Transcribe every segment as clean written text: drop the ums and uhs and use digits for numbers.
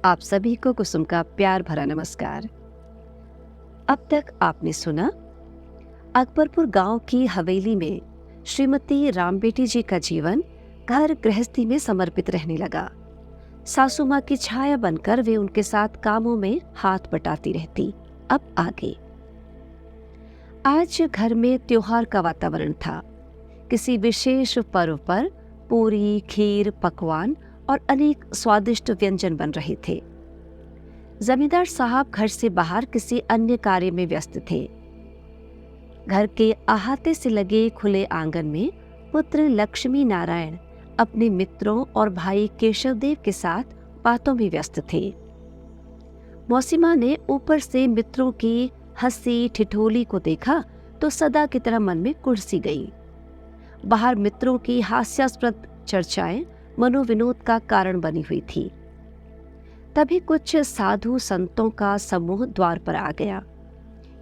आप सभी को कुसुम का प्यार भरा नमस्कार। अब तक आपने सुना अकबरपुर गांव की हवेली में श्रीमती रामबेटी जी का जीवन घर गृहस्थी में समर्पित रहने लगा। सासू माँ की छाया बनकर वे उनके साथ कामों में हाथ बटाती रहती। अब आगे। आज घर में त्योहार का वातावरण था। किसी विशेष पर्व पर पूरी, खीर, पकवान और अनेक स्वादिष्ट व्यंजन बन रहे थे। जमींदार साहब घर से बाहर किसी अन्य कार्य में व्यस्त थे। घर के अहाते से लगे खुले आंगन में पुत्र लक्ष्मी नारायण अपने मित्रों और भाई केशवदेव के साथ बातों में व्यस्त थे। मौसीमा ने ऊपर से मित्रों की हंसी ठिठोली को देखा तो सदा की तरह मन में कुर्सी गई। बाहर मित्रों की हास्यास्पद चर्चाएं मनोविनोद का कारण बनी हुई थी। तभी कुछ साधु संतों का समूह द्वार पर आ गया।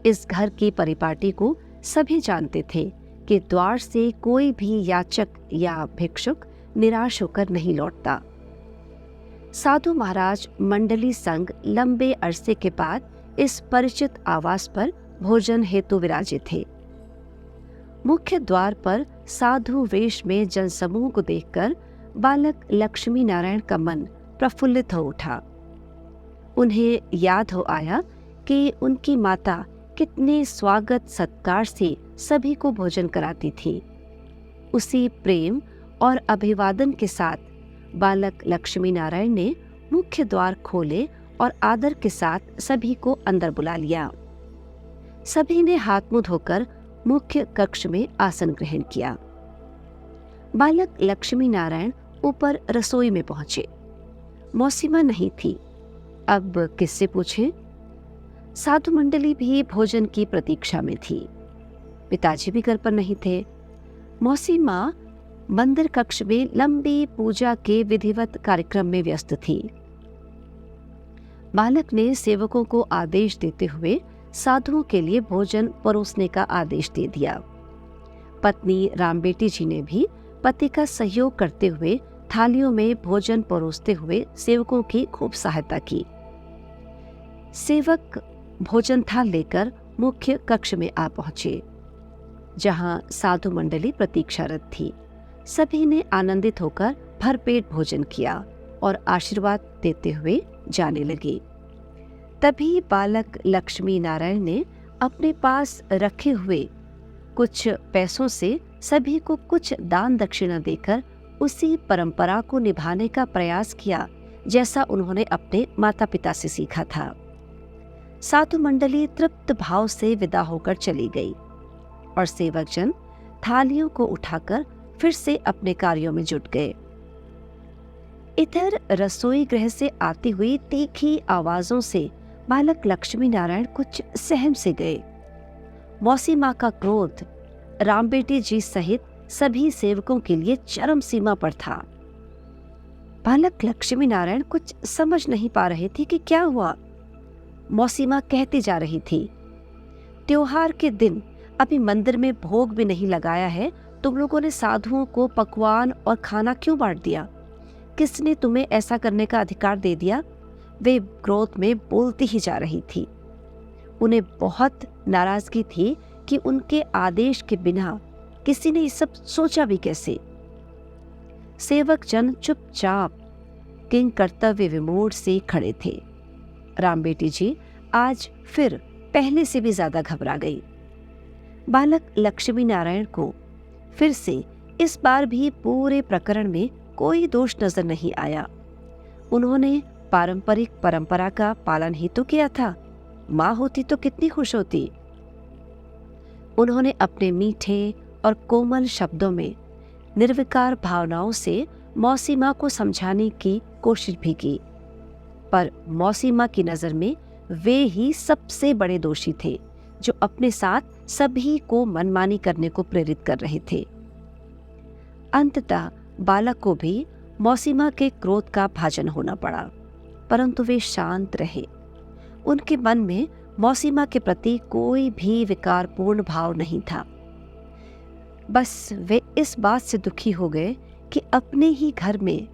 इस घर की परिपाटी को सभी जानते थे कि द्वार से कोई भी याचक या भिक्षुक निराश होकर नहीं लौटता। साधु महाराज मंडली संग लंबे अरसे के बाद इस परिचित आवास पर भोजन हेतु विराजित थे। मुख्य द्वार पर साधु वेश में जनसमूह को देखकर बालक लक्ष्मी नारायण का मन प्रफुल्लित हो उठा। उन्हें याद हो आया कि उनकी माता कितने स्वागत सत्कार से सभी को भोजन कराती थी। उसी प्रेम और अभिवादन के साथ बालक लक्ष्मी नारायण ने मुख्य द्वार खोले और आदर के साथ सभी को अंदर बुला लिया। सभी ने हाथ मुंह धोकर मुख्य कक्ष में आसन ग्रहण किया। बालक लक्ष्मी नारायण ऊपर रसोई में पहुंचे। मौसीमा नहीं थी। अब किससे पूछें? साधु मंडली भी भोजन की प्रतीक्षा में थी। पिताजी भी घर पर नहीं थे। मौसीमा मंदिर कक्ष में लंबी पूजा के विधिवत कार्यक्रम में व्यस्त थी। बालक ने सेवकों को आदेश देते हुए साधुओं के लिए भोजन परोसने का आदेश दे दिया। पत्नी रामबेटी जी ने भी पति का सहयोग करते हुए थालियों में भोजन परोसते हुए सेवकों की खूब सहायता की। सेवक भोजन थाल लेकर मुख्य कक्ष में आ पहुंचे, जहां साधु मंडली प्रतीक्षारत थी। सभी ने आनंदित होकर भरपेट भोजन किया और आशीर्वाद देते हुए जाने लगे। तभी बालक लक्ष्मी नारायण ने अपने पास रखे हुए कुछ पैसों से सभी को कुछ दान दक्षिणा देकर उसी परंपरा को निभाने का प्रयास किया जैसा उन्होंने अपने माता पिता से सीखा था। साधु मंडली तृप्त भाव से विदा होकर चली गई और सेवकजन थालियों को उठाकर फिर से अपने कार्यों में जुट गए। इधर रसोई गृह से आती हुई तीखी आवाजों से बालक लक्ष्मी नारायण कुछ सहम से गए। मौसी माँ का क्रोध रामबेटी जी सहित सभी सेवकों के लिए चरम सीमा पर था। बालक लक्ष्मी नारायण कुछ समझ नहीं पा रहे थे कि क्या हुआ। मौसी माँ कहती जा रही थी, त्योहार के दिन अभी मंदिर में भोग भी नहीं लगाया है, तुम लोगों ने साधुओं को पकवान और खाना क्यों बांट दिया? किसने तुम्हें ऐसा करने का अधिकार दे दिया? वे क्रोध में बोलती ही जा रही थी। उन्हें बहुत नाराजगी थी कि उनके आदेश के बिना किसी ने ये सब सोचा भी कैसे। सेवक जन चुपचाप किंग कर्तव्य विमूढ़ से खड़े थे। रामबेटी जी आज फिर पहले से भी ज्यादा घबरा गई। बालक लक्ष्मी नारायण को फिर से इस बार भी पूरे प्रकरण में कोई दोष नजर नहीं आया। उन्होंने पारंपरिक परंपरा का पालन ही तो किया था। माँ होती तो कितनी खुश होती। उन्होंने अपने मीठे और कोमल शब्दों में निर्विकार भावनाओं से मौसी माँ को समझाने की कोशिश भी की, पर मौसी माँ की नजर में वे ही सबसे बड़े दोषी थे जो अपने साथ सभी को मनमानी करने को प्रेरित कर रहे थे। अंततः बालक को भी मौसी माँ के क्रोध का भाजन होना पड़ा, परंतु वे शांत रहे। उनके मन में मौसी माँ के प्रति कोई भी विकारपूर्ण भाव नहीं था। बस वे इस बात से दुखी हो गए कि अपने ही घर में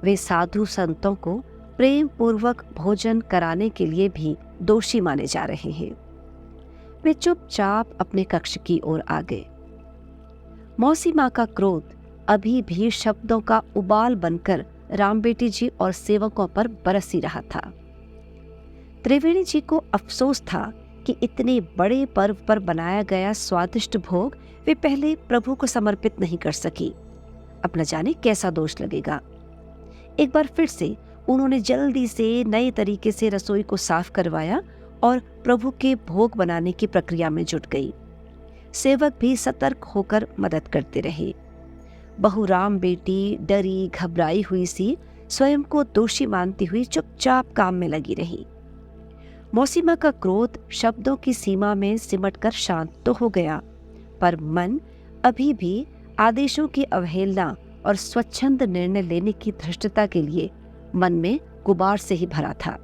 वे साधु संतों को प्रेम पूर्वक भोजन कराने के लिए भी दोषी माने जा रहे हैं। वे चुपचाप अपने कक्ष की ओर आ गए। मौसी माँ का क्रोध अभी भी शब्दों का उबाल बनकर रामबेटी जी और सेवकों पर बरस ही रहा था। त्रिवेणी जी को अफसोस था कि इतने बड़े पर्व पर बनाया गया स्वादिष्ट भोग वे पहले प्रभु को समर्पित नहीं कर सकी। अब न जाने कैसा दोष लगेगा। एक बार फिर से उन्होंने जल्दी से नए तरीके से रसोई को साफ करवाया और प्रभु के भोग बनाने की प्रक्रिया में जुट गई। सेवक भी सतर्क होकर मदद करते रहे। बहू रामबेटी डरी घबराई हुई सी स्वयं को दोषी मानती हुई चुपचाप काम में लगी रही। मौसी माँ का क्रोध शब्दों की सीमा में सिमटकर शांत तो हो गया, पर मन अभी भी आदेशों की अवहेलना और स्वच्छंद निर्णय लेने की धृष्टता के लिए मन में गुबार से ही भरा था।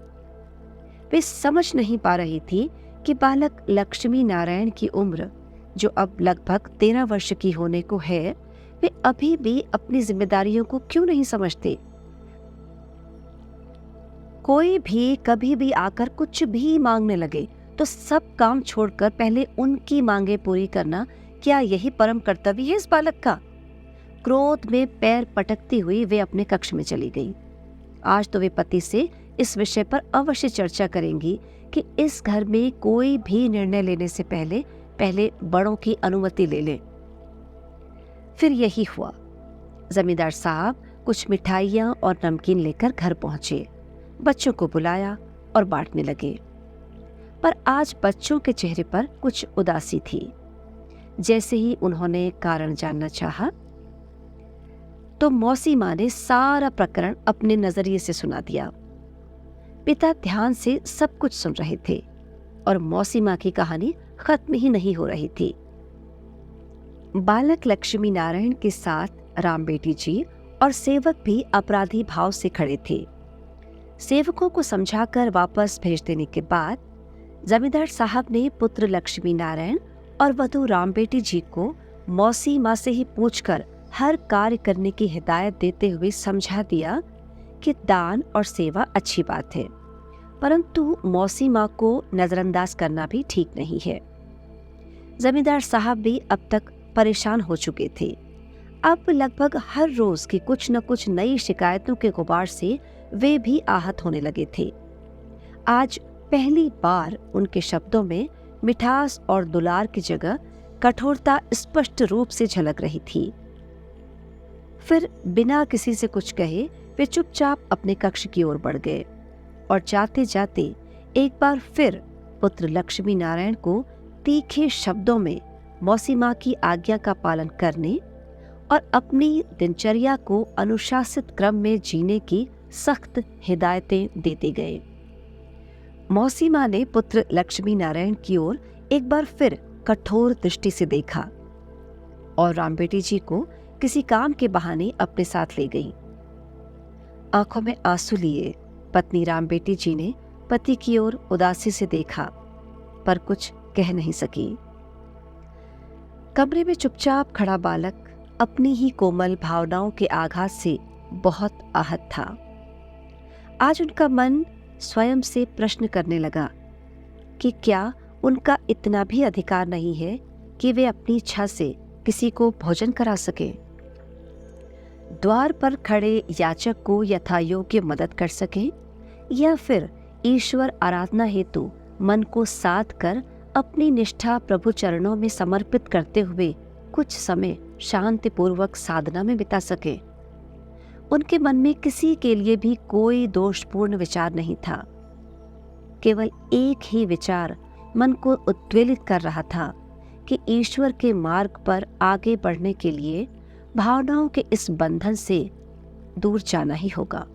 वे समझ नहीं पा रही थी कि बालक लक्ष्मी नारायण की उम्र, जो अब लगभग 13 वर्ष की होने को है, वे अभी भी अपनी जिम्मेदारियों को क्यों नहीं समझते। कोई भी कभी भी आकर कुछ भी मांगने लगे तो सब काम छोड़कर पहले उनकी मांगे पूरी करना, क्या यही परम कर्तव्य है इस बालक का? क्रोध में पैर पटकती हुई वे अपने कक्ष में चली गई। आज तो वे पति से इस विषय पर अवश्य चर्चा करेंगी कि इस घर में कोई भी निर्णय लेने से पहले बड़ों की अनुमति ले लें। फिर यही हुआ। जमींदार साहब कुछ मिठाइयाँ और नमकीन लेकर घर पहुंचे, बच्चों को बुलाया और बांटने लगे। पर आज बच्चों के चेहरे पर कुछ उदासी थी। जैसे ही उन्होंने कारण जानना चाहा तो मौसी माँ ने सारा प्रकरण अपने नजरिए से सुना दिया। पिता ध्यान से सब कुछ सुन रहे थे और मौसी माँ की कहानी खत्म ही नहीं हो रही थी। बालक लक्ष्मी नारायण के साथ रामबेटी जी और सेवक भी अपराधी भाव से खड़े थे। सेवकों को समझाकर वापस भेज देने के बाद जमींदार साहब ने पुत्र लक्ष्मी नारायण और वधू रामबेटी जी को मौसी माँ से ही पूछकर हर कार्य करने की हिदायत देते हुए समझा दिया कि दान और सेवा अच्छी बात है, परंतु मौसी माँ को नजरअंदाज करना भी ठीक नहीं है। जमींदार साहब भी अब तक परेशान हो चुके थे। अब लगभग हर रोज की कुछ न कुछ नई शिकायतों के गुबार से वे भी आहत होने लगे थे। आज पहली बार उनके शब्दों में मिठास और दुलार की जगह कठोरता स्पष्ट रूप से झलक रही थी। फिर बिना किसी से कुछ कहे वे चुपचाप अपने कक्ष की ओर बढ़ गए और जाते जाते एक बार फिर पुत्र लक्ष्मी नारायण को तीखे शब्दों में मौसी माँ की आज्ञा का पालन करने और अपनी दिनचर्या को अनुशासित क्रम में जीने की सख्त हिदायतें देते गए। मौसी माँ ने पुत्र लक्ष्मी नारायण की ओर एक बार फिर कठोर दृष्टि से देखा और रामबेटी जी को किसी काम के बहाने अपने साथ ले गई। आंखों में आंसू लिए पत्नी रामबेटी जी ने पति की ओर उदासी से देखा, पर कुछ कह नहीं सकी। कमरे में चुपचाप खड़ा बालक अपनी ही कोमल भावनाओं के आघात से बहुत आहत था। आज उनका मन स्वयं से प्रश्न करने लगा कि क्या उनका इतना भी अधिकार नहीं है कि वे अपनी इच्छा से किसी को भोजन करा सके, द्वार पर खड़े याचक को यथायोग्य मदद कर सके, या फिर ईश्वर आराधना हेतु मन को साध कर अपनी निष्ठा प्रभु चरणों में समर्पित करते हुए कुछ समय शांतिपूर्वक साधना में बिता सके। उनके मन में किसी के लिए भी कोई दोषपूर्ण विचार नहीं था। केवल एक ही विचार मन को उद्वेलित कर रहा था कि ईश्वर के मार्ग पर आगे बढ़ने के लिए भावनाओं के इस बंधन से दूर जाना ही होगा।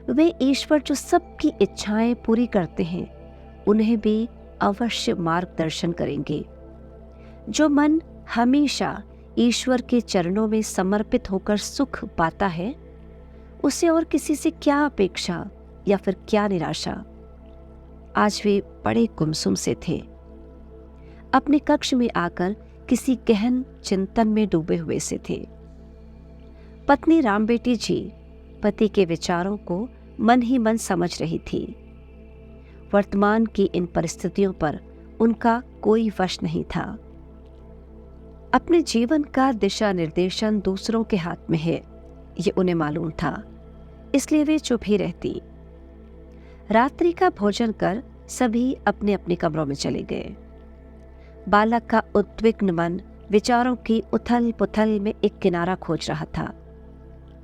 वे ईश्वर जो सबकी इच्छाएं पूरी करते हैं, उन्हें भी अवश्य मार्गदर्शन करेंगे। जो मन हमेशा ईश्वर के चरणों में समर्पित होकर सुख पाता है, उसे और किसी से क्या अपेक्षा या फिर क्या निराशा। आज वे बड़े गुमसुम से थे। अपने कक्ष में आकर किसी गहन चिंतन में डूबे हुए से थे। पत्नी रामबेटी जी पति के विचारों को मन ही मन समझ रही थी। वर्तमान की इन परिस्थितियों पर उनका कोई वश नहीं था। अपने जीवन का दिशा निर्देशन दूसरों के हाथ में है, ये उन्हें मालूम था, इसलिए वे चुप ही रहती। रात्रि का भोजन कर सभी अपने अपने कमरों में चले गए। बालक का उद्विग्न मन विचारों की उथल पुथल में एक किनारा खोज रहा था,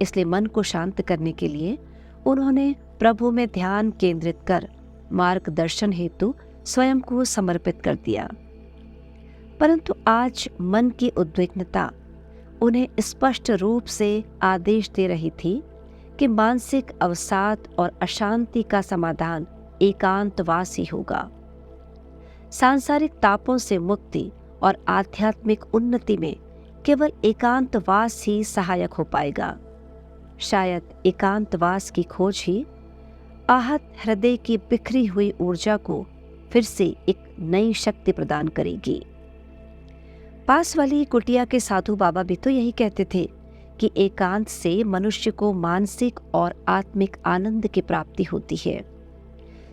इसलिए मन को शांत करने के लिए उन्होंने प्रभु में ध्यान केंद्रित कर मार्गदर्शन हेतु स्वयं को समर्पित कर दिया। परंतु आज मन की उद्विग्नता उन्हें स्पष्ट रूप से आदेश दे रही थी कि मानसिक अवसाद और अशांति का समाधान एकांतवास ही होगा। सांसारिक तापों से मुक्ति और आध्यात्मिक उन्नति में केवल एकांतवास ही सहायक हो पाएगा। शायद एकांतवास की खोज ही आहत हृदय की बिखरी हुई ऊर्जा को फिर से एक नई शक्ति प्रदान करेगी। पास वाली कुटिया के साधु बाबा भी तो यही कहते थे कि एकांत से मनुष्य को मानसिक और आत्मिक आनंद की प्राप्ति होती है।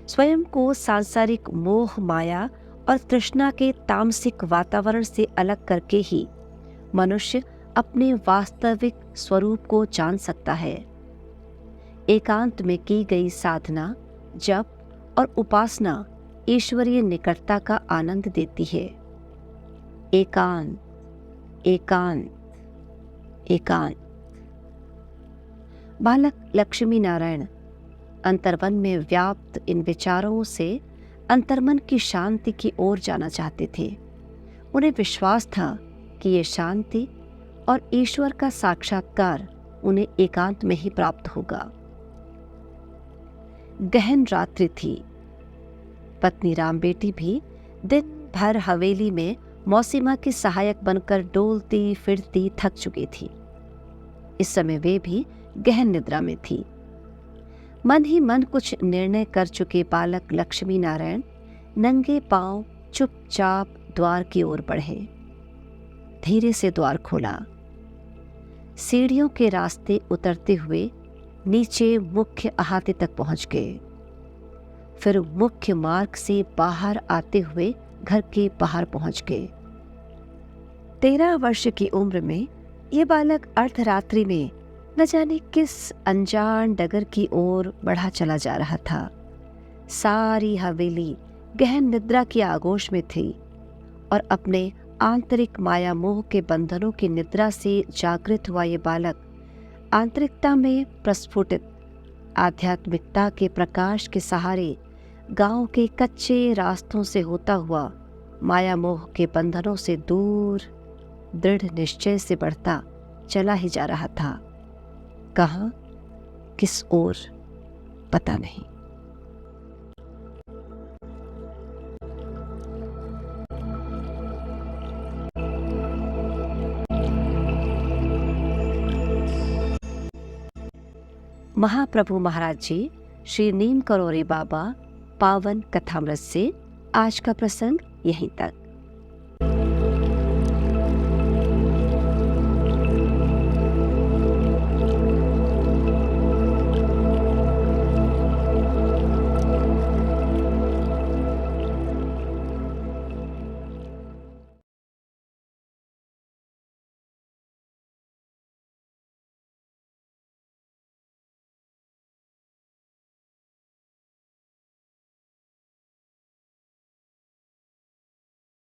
स्वयं को सांसारिक मोह माया और तृष्णा के तामसिक वातावरण से अलग करके ही मनुष्य अपने वास्तविक स्वरूप को जान सकता है। एकांत में की गई साधना, जप और उपासना ईश्वरीय निकटता का आनंद देती है। एकांत, एकांत, एकांत। बालक लक्ष्मी नारायण अंतर्मन में व्याप्त इन विचारों से अंतर्मन की शांति की ओर जाना चाहते थे। उन्हें विश्वास था कि ये शांति और ईश्वर का साक्षात्कार उन्हें एकांत में ही प्राप्त होगा। गहन रात्रि थी। पत्नी रामबेटी भी दिन भर हवेली में मौसीमा की सहायक बनकर डोलती फिरती थक चुकी थी। इस समय वे भी गहन निद्रा में थी। मन ही मन कुछ निर्णय कर चुके बालक लक्ष्मी नारायण नंगे पांव चुपचाप द्वार की ओर बढ़े। धीरे से द्वार खोला। सीढ़ियों के रास्ते उतरते हुए नीचे मुख्य अहाते तक पहुंच गए। फिर मुख्य मार्ग से बाहर आते हुए घर के बाहर पहुंच गए। 13 वर्ष की उम्र में ये बालक अर्धरात्रि में न जाने किस अनजान डगर की ओर बढ़ा चला जा रहा था। सारी हवेली गहन निद्रा की आगोश में थी और अपने आंतरिक माया मोह के बंधनों की निद्रा से जागृत हुआ ये बालक आंतरिकता में प्रस्फुटित आध्यात्मिकता के प्रकाश के सहारे गांव के कच्चे रास्तों से होता हुआ माया मोह के बंधनों से दूर दृढ़ निश्चय से बढ़ता चला ही जा रहा था। कहाँ, किस ओर, पता नहीं। महाप्रभु महाराज जी श्री नीम करोरी बाबा पावन कथामृत से आज का प्रसंग यहीं तक।